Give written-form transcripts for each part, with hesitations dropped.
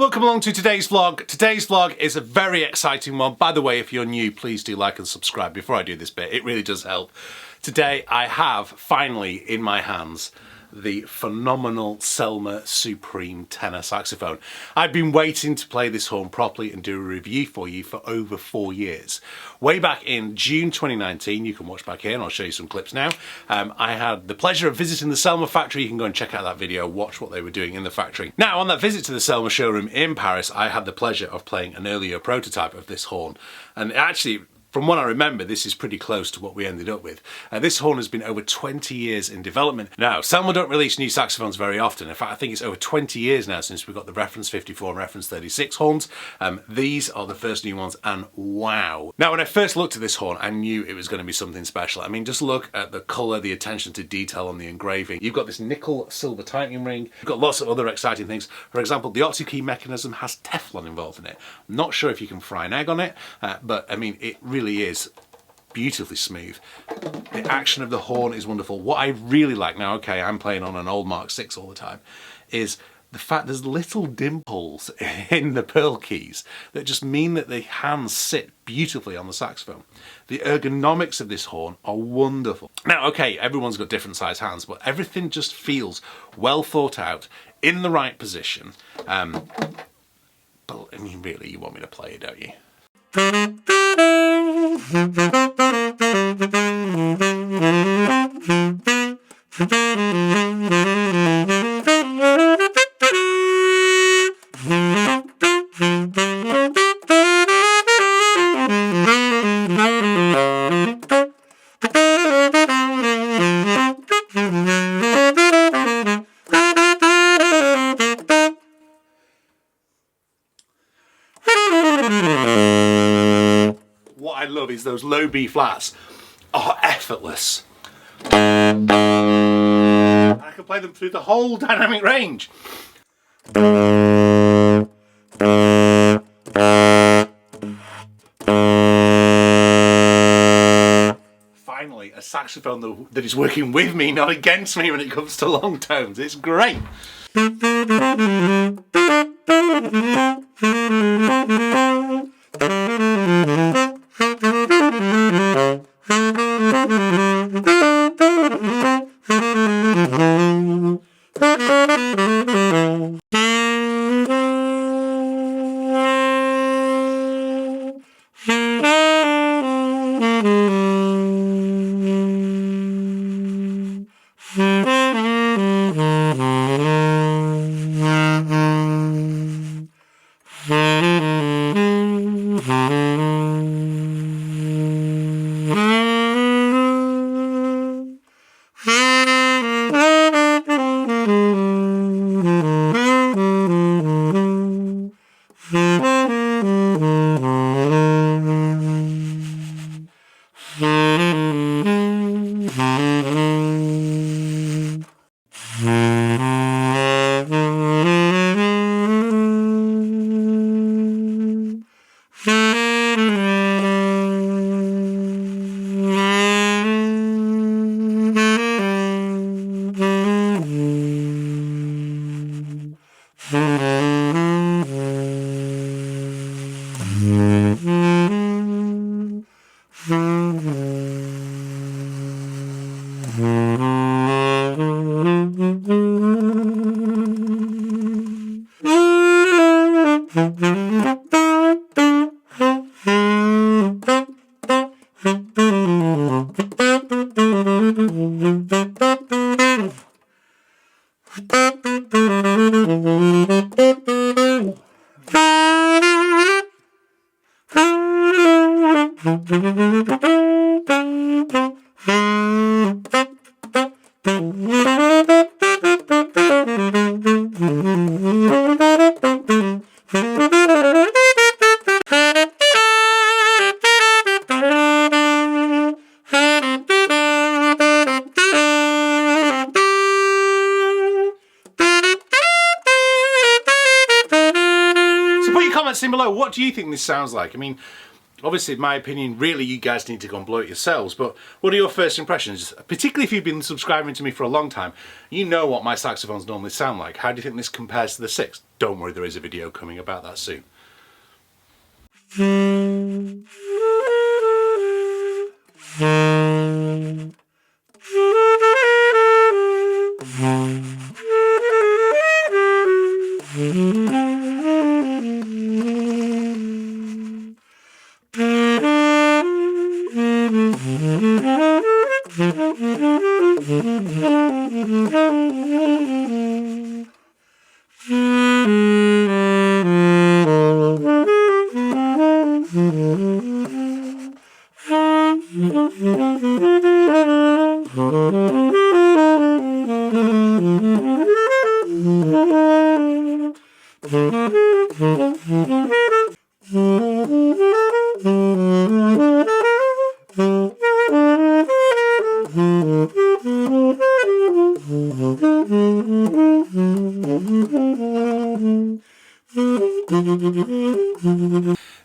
welcome along to today's vlog. Today's vlog is a very exciting one. By the way, if you're new, please do like and subscribe before I do this bit. It really does help. Today I have finally in my hands the phenomenal Selmer Supreme tenor saxophone. I've been waiting to play this horn properly and do a review for you for over 4 years. Way back in June 2019, you can watch back here and I'll show you some clips now. I had the pleasure of visiting the Selmer factory. You can go and check out that video, watch what they were doing in the factory. Now, on that visit to the Selmer showroom in Paris, I had the pleasure of playing an earlier prototype of this horn. And actually, from what I remember, this is pretty close to what we ended up with. This horn has been over 20 years in development. Now, Selmer don't release new saxophones very often. In fact, I think it's over 20 years now since we got the reference 54 and reference 36 horns. These are the first new ones, and wow. Now, when I first looked at this horn, I knew it was going to be something special. I mean, just look at the colour, the attention to detail on the engraving. You've got this nickel silver tightening ring. You've got lots of other exciting things. For example, the octave-key mechanism has Teflon involved in it. I'm not sure if you can fry an egg on it, but I mean, it really is beautifully smooth. The action of the horn is wonderful. What I really like now, okay, I'm playing on an old Mark 6 all the time, is the fact there's little dimples in the pearl keys that just mean that the hands sit beautifully on the saxophone. The ergonomics of this horn are wonderful. Now, okay, everyone's got different size hands, but everything just feels well thought out, in the right position. But I mean, really, you want me to play it, don't you? What I love is those low B flats are effortless. I can play them through the whole dynamic range. Finally, a saxophone that is working with me, not against me when it comes to long tones. It's great. Comments in below, what do you think this sounds like? I mean, obviously in my opinion, really you guys need to go and blow it yourselves, but what are your first impressions? Particularly if you've been subscribing to me for a long time, you know what my saxophones normally sound like. How do you think this compares to the 6? don't worry, there is a video coming about that soon.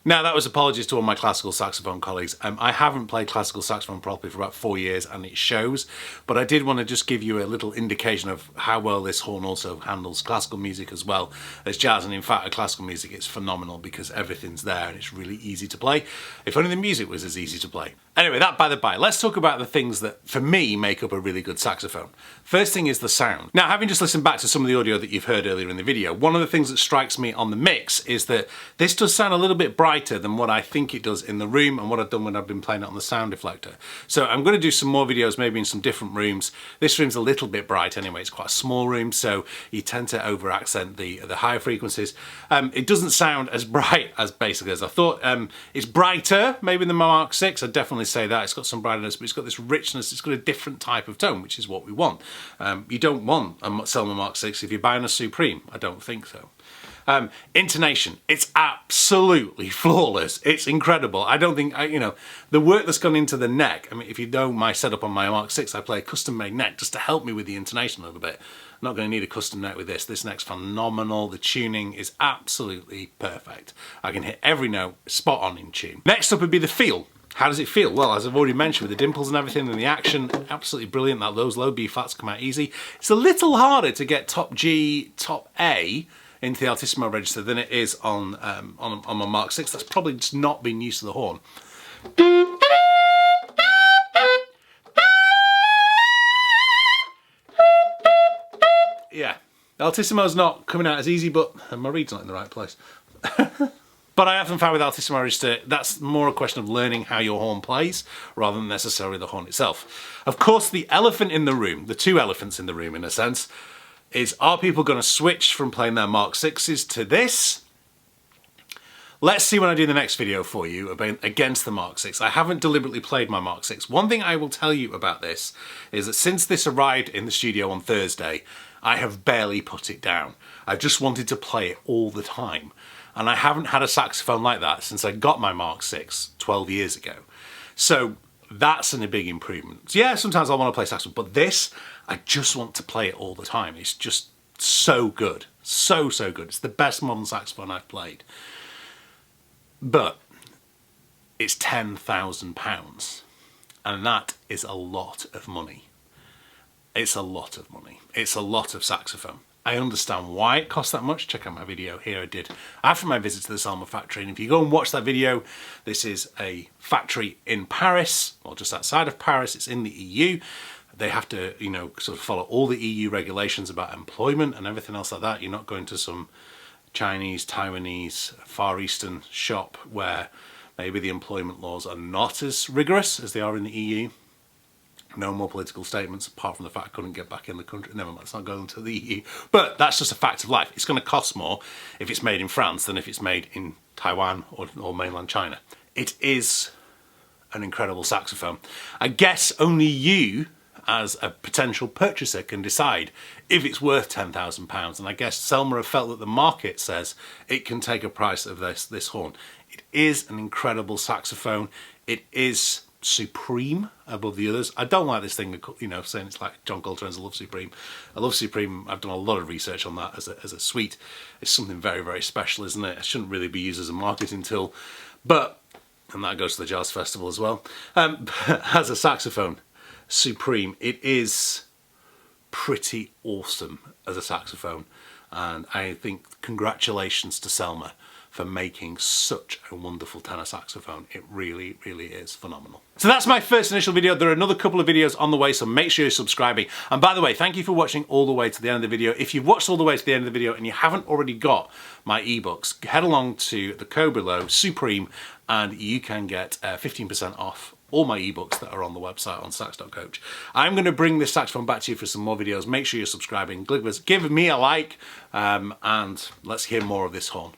Now, that was apologies to all my classical saxophone colleagues. I haven't played classical saxophone properly for about 4 years, and it shows, but I did want to just give you a little indication of how well this horn also handles classical music as well as jazz. And in fact, at classical music, it's phenomenal because everything's there and it's really easy to play. If only the music was as easy to play. Anyway, that by the by, let's talk about the things that, for me, make up a really good saxophone. First thing is the sound. Now, having just listened back to some of the audio that you've heard earlier in the video, one of the things that strikes me on the mix is that this does sound a little bit brighter than what I think it does in the room and what I've done when I've been playing it on the sound deflector. So I'm going to do some more videos, maybe in some different rooms. This room's a little bit bright anyway, it's quite a small room, so you tend to over accent the higher frequencies. It doesn't sound as bright as basically as I thought. It's brighter maybe than my Mark 6, I'd definitely say that. It's got some brightness, but it's got this richness, it's got a different type of tone, which is what we want. You don't want a Selmer Mark 6 if you're buying a Supreme, I don't think so. Intonation, it's absolutely flawless. It's incredible. I don't think, you know, the work that's gone into the neck. I mean, if you know my setup on my Mark 6, I play a custom-made neck just to help me with the intonation a little bit. I'm not going to need a custom neck with this. This neck's phenomenal. The tuning is absolutely perfect. I can hit every note spot on in tune. Next up would be the feel. How does it feel? Well, as I've already mentioned, with the dimples and everything and the action, absolutely brilliant. That those low B flats come out easy. It's a little harder to get top G, top A into the altissimo register than it is on my Mark 6. That's probably just not been used to the horn. Yeah, the altissimo's not coming out as easy, but my reed's not in the right place. But I often found with altissimo register, that's more a question of learning how your horn plays rather than necessarily the horn itself. Of course, the elephant in the room, the two elephants in the room in a sense, is are people going to switch from playing their Mark 6s to this? Let's see when I do the next video for you against the Mark 6. I haven't deliberately played my Mark 6. One thing I will tell you about this is that since this arrived in the studio on Thursday, I have barely put it down. I've just wanted to play it all the time. And I haven't had a saxophone like that since I got my Mark 6 12 years ago. So that's a big improvement. Yeah, sometimes I want to play saxophone, but this, I just want to play it all the time. It's just so good. So, so good. It's the best modern saxophone I've played. But it's £10,000. And that is a lot of money. It's a lot of money. It's a lot of saxophone. I understand why it costs that much. Check out my video here I did after my visit to the Selmer factory. And if you go and watch that video, this is a factory in Paris, or just outside of Paris. It's in the EU. They have to, you know, sort of follow all the EU regulations about employment and everything else like that. You're not going to some Chinese, Taiwanese, Far Eastern shop where maybe the employment laws are not as rigorous as they are in the EU. No more political statements, apart from the fact I couldn't get back in the country. Never mind, it's not going to the EU. But that's just a fact of life. It's going to cost more if it's made in France than if it's made in Taiwan or mainland China. It is an incredible saxophone. I guess only you, as a potential purchaser, can decide if it's worth £10,000. And I guess Selmer have felt that the market says it can take a price of this horn. It is an incredible saxophone. It is supreme above the others. I don't like this thing, you know, saying it's like John Coltrane's I Love Supreme. I Love Supreme, I've done a lot of research on that as a suite. It's something very, very special, isn't it? It shouldn't really be used as a marketing tool, but, and that goes to the Jazz Festival as well. As a saxophone, Supreme, it is pretty awesome as a saxophone. and I think congratulations to Selmer for making such a wonderful tenor saxophone. It really, really is phenomenal. So that's my first initial video. There are another couple of videos on the way, so make sure you're subscribing. And by the way, thank you for watching all the way to the end of the video. If you've watched all the way to the end of the video and you haven't already got my ebooks, head along to the code below, Supreme, and you can get 15% off all my ebooks that are on the website on sax.coach. I'm going to bring this saxophone back to you for some more videos. Make sure you're subscribing. Give me a like, and let's hear more of this horn.